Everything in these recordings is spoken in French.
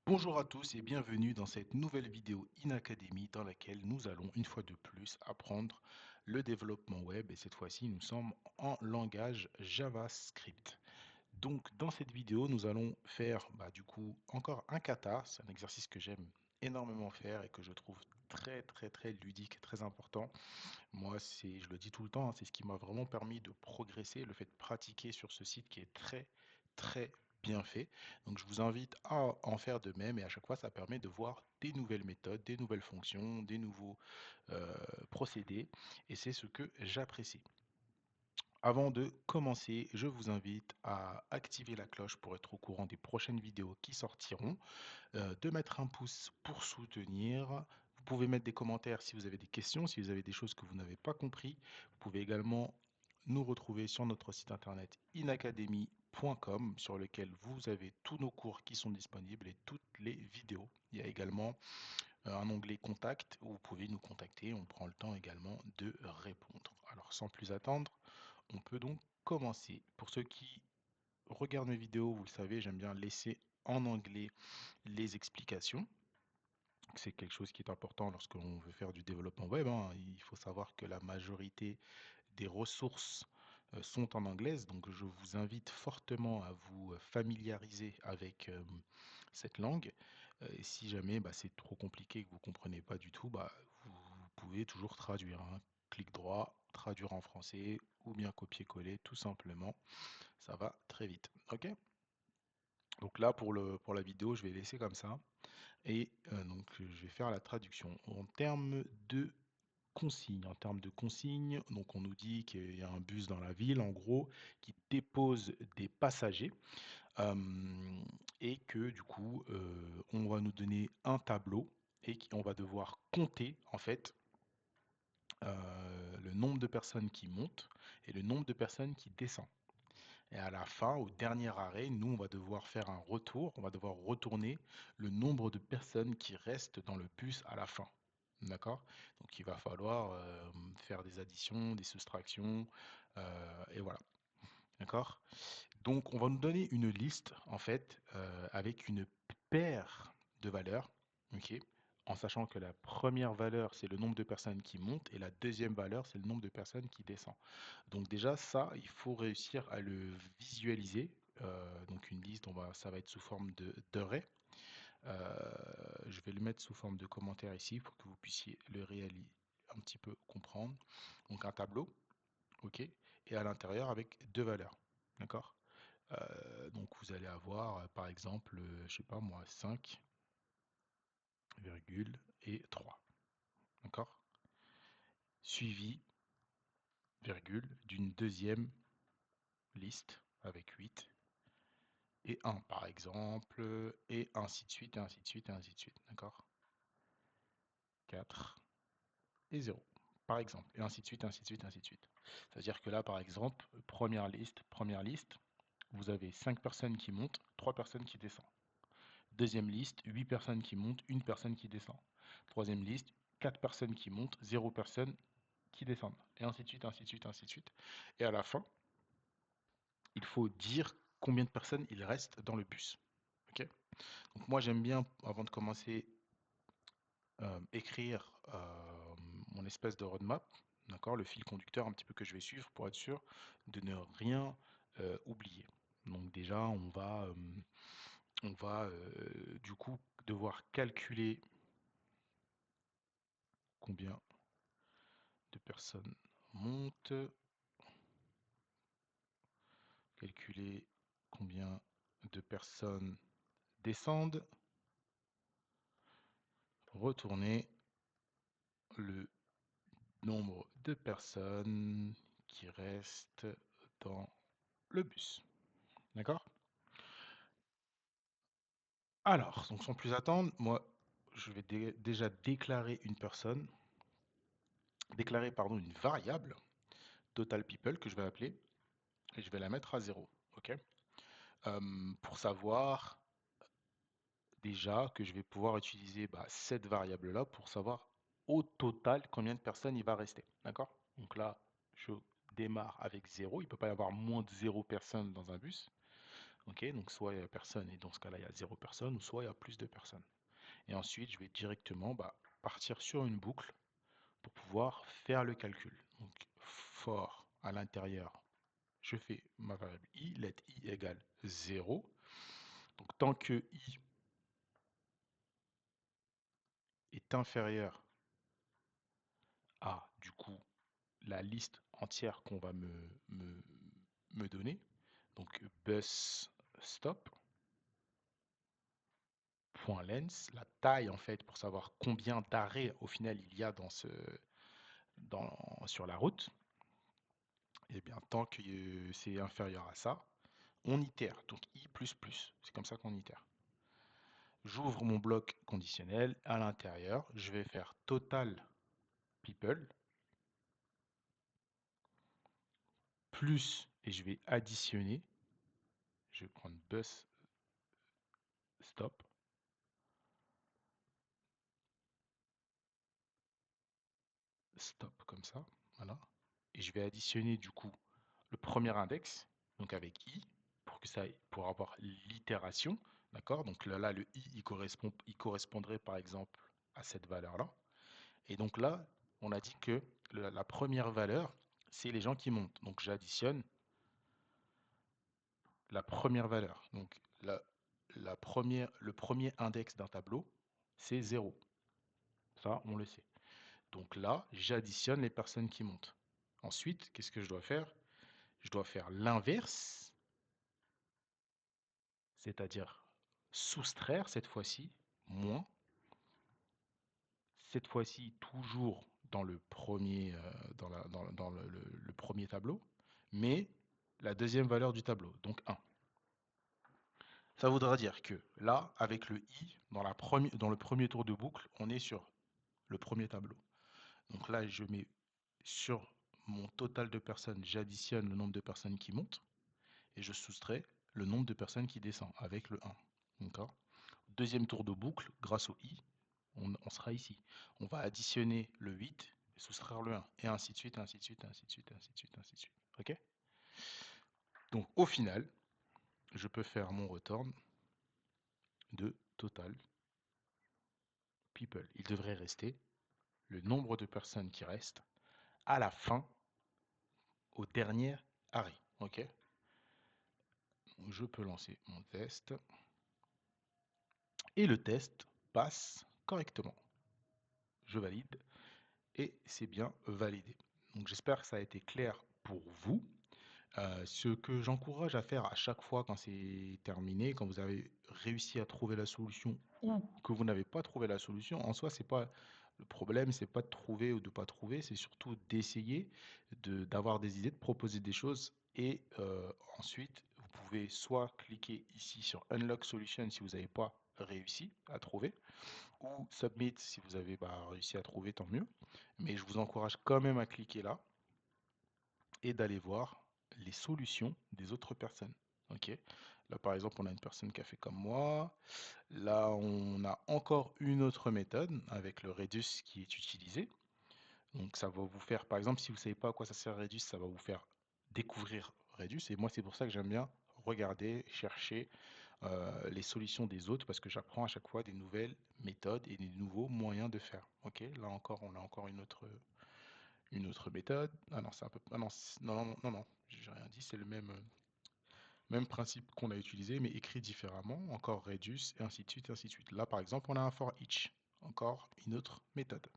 Bonjour à tous et bienvenue dans cette nouvelle vidéo InAcademy dans laquelle nous allons une fois de plus apprendre le développement web et cette fois-ci nous sommes en langage JavaScript. Donc dans cette vidéo nous allons faire du coup encore un kata, c'est un exercice que j'aime énormément faire et que je trouve très ludique et très important. Moi je le dis tout le temps, hein, c'est ce qui m'a vraiment permis de progresser, le fait de pratiquer sur ce site qui est très bien fait. Donc je vous invite à en faire de même et à chaque fois ça permet de voir des nouvelles méthodes, des nouvelles fonctions, des nouveaux procédés et c'est ce que j'apprécie. Avant de commencer, je vous invite à activer la cloche pour être au courant des prochaines vidéos qui sortiront, de mettre un pouce pour soutenir. Vous pouvez mettre des commentaires si vous avez des questions, si vous avez des choses que vous n'avez pas compris. Vous pouvez également nous retrouver sur notre site internet inacademy.com sur lequel vous avez tous nos cours qui sont disponibles et toutes les vidéos. Il y a également un onglet contact où vous pouvez nous contacter. On prend le temps également de répondre. Alors sans plus attendre, on peut donc commencer. Pour ceux qui regardent mes vidéos, vous le savez, j'aime bien laisser en anglais les explications. C'est quelque chose qui est important lorsqu'on veut faire du développement web, hein. Il faut savoir que la majorité des ressources sont en anglaise, donc je vous invite fortement à vous familiariser avec cette langue. Et si jamais c'est trop compliqué et que vous ne comprenez pas du tout, vous pouvez toujours traduire, hein. Clic droit, traduire en français ou bien copier-coller tout simplement. Ça va très vite. Ok? Donc là pour la vidéo, je vais laisser comme ça. Et donc je vais faire la traduction. En termes de consignes, donc on nous dit qu'il y a un bus dans la ville, en gros, qui dépose des passagers euh, et que du coup, on va nous donner un tableau et on va devoir compter en fait le nombre de personnes qui montent et le nombre de personnes qui descendent. Et à la fin, au dernier arrêt, nous, on va devoir faire un retour, on va devoir retourner le nombre de personnes qui restent dans le bus à la fin. D'accord? Donc il va falloir faire des additions, des soustractions, et voilà. D'accord? Donc on va nous donner une liste, en fait, avec une paire de valeurs, ok? En sachant que la première valeur, c'est le nombre de personnes qui montent, et la deuxième valeur, c'est le nombre de personnes qui descendent. Donc déjà, ça, il faut réussir à le visualiser. Donc une liste, ça va être sous forme d'array. Je vais le mettre sous forme de commentaire ici pour que vous puissiez le réaliser, un petit peu comprendre. Donc un tableau, ok, et à l'intérieur avec deux valeurs, d'accord. Donc vous allez avoir par exemple, je sais pas moi, 5, virgule et 3, d'accord, suivi, virgule, d'une deuxième liste avec 8 et 1 par exemple, et ainsi de suite, et ainsi de suite, et ainsi de suite, d'accord. 4 et 0 par exemple, et ainsi de suite, ainsi de suite, ainsi de suite. C'est-à-dire que là, par exemple, première liste, vous avez 5 personnes qui montent, 3 personnes qui descendent. Deuxième liste, 8 personnes qui montent, une personne qui descend. Troisième liste, 4 personnes qui montent, 0 personne qui descendent. Et ainsi de suite, ainsi de suite, ainsi de suite. Et à la fin, il faut dire combien de personnes il reste dans le bus. Ok. Donc moi j'aime bien, avant de commencer, écrire mon espèce de roadmap, d'accord, le fil conducteur un petit peu que je vais suivre pour être sûr de ne rien oublier. Donc déjà on va du coup devoir calculer combien de personnes montent, calculer combien de personnes descendent, retourner le nombre de personnes qui restent dans le bus. D'accord? Alors, donc sans plus attendre, moi, je vais déjà déclarer pardon, une variable, total people, que je vais appeler, et je vais la mettre à 0. Ok? Pour savoir déjà que je vais pouvoir utiliser cette variable-là pour savoir au total combien de personnes il va rester. D'accord? Donc là, je démarre avec 0. Il ne peut pas y avoir moins de 0 personnes dans un bus. Ok, donc soit il y a personne et dans ce cas-là il y a 0 personne, ou soit il y a plus de personnes. Et ensuite je vais directement partir sur une boucle pour pouvoir faire le calcul. Donc for à l'intérieur, je fais ma variable i, let i égale 0. Donc tant que i est inférieur à du coup la liste entière qu'on va me donner, donc bus stop, point length, la taille en fait pour savoir combien d'arrêts au final il y a sur la route, et bien tant que c'est inférieur à ça, on itère, donc i++, c'est comme ça qu'on itère. J'ouvre mon bloc conditionnel, à l'intérieur, je vais faire total people, plus, et je vais additionner, je vais prendre bus stop, stop comme ça, voilà. Et je vais additionner du coup le premier index, donc avec i, pour avoir l'itération, d'accord? Donc là, le i, il correspondrait par exemple à cette valeur-là. Et donc là, on a dit que la première valeur, c'est les gens qui montent. Donc j'additionne la première valeur. Donc le premier index d'un tableau, c'est 0. Ça, on le sait. Donc là, j'additionne les personnes qui montent. Ensuite, qu'est-ce que je dois faire? Je dois faire l'inverse, c'est-à-dire soustraire cette fois-ci, moins, cette fois-ci toujours dans le premier, dans le premier tableau, mais la deuxième valeur du tableau, donc 1. Ça voudra dire que là, avec le i, dans le premier tour de boucle, on est sur le premier tableau. Donc là, je mets sur mon total de personnes, j'additionne le nombre de personnes qui montent et je soustrais le nombre de personnes qui descendent avec le 1. D'accord? Deuxième tour de boucle, grâce au i, on sera ici. On va additionner le 8 et soustraire le 1, et ainsi de suite, ainsi de suite, ainsi de suite, ainsi de suite, ainsi de suite. Ok? Donc au final, je peux faire mon return de total people. Il devrait rester le nombre de personnes qui restent à la fin, au dernier arrêt. Ok? Donc, je peux lancer mon test et le test passe correctement. Je valide et c'est bien validé. Donc j'espère que ça a été clair pour vous. Ce que j'encourage à faire à chaque fois quand c'est terminé, quand vous avez réussi à trouver la solution ou que vous n'avez pas trouvé la solution, en soi, c'est pas le problème, c'est pas de trouver ou de pas trouver, c'est surtout d'essayer, d'avoir des idées, de proposer des choses et ensuite vous pouvez soit cliquer ici sur Unlock Solution si vous n'avez pas réussi à trouver, ou Submit si vous avez réussi à trouver, tant mieux. Mais je vous encourage quand même à cliquer là et d'aller voir les solutions des autres personnes. Ok. Là, par exemple, on a une personne qui a fait comme moi. Là, on a encore une autre méthode avec le Redus qui est utilisé. Donc, ça va vous faire, par exemple, si vous ne savez pas à quoi ça sert Redus, ça va vous faire découvrir Redus. Et moi, c'est pour ça que j'aime bien regarder, chercher les solutions des autres parce que j'apprends à chaque fois des nouvelles méthodes et des nouveaux moyens de faire. Ok. Là encore, on a encore une autre méthode. Ah non, c'est un peu. Ah non, non, non, non, non, j'ai rien dit, c'est le même principe qu'on a utilisé, mais écrit différemment. Encore reduce, et ainsi de suite, et ainsi de suite. Là, par exemple, on a un for each. Encore une autre méthode.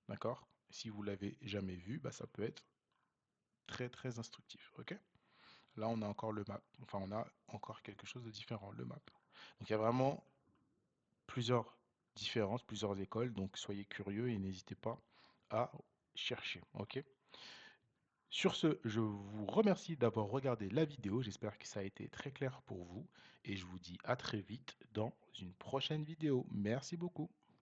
D'accord? Si vous l'avez jamais vu, ça peut être très très instructif. Ok? Là, on a encore le map. Enfin, on a encore quelque chose de différent, le map. Donc, il y a vraiment plusieurs différences, plusieurs écoles. Donc, soyez curieux et n'hésitez pas à chercher. Ok? Sur ce, je vous remercie d'avoir regardé la vidéo. J'espère que ça a été très clair pour vous. Et je vous dis à très vite dans une prochaine vidéo. Merci beaucoup.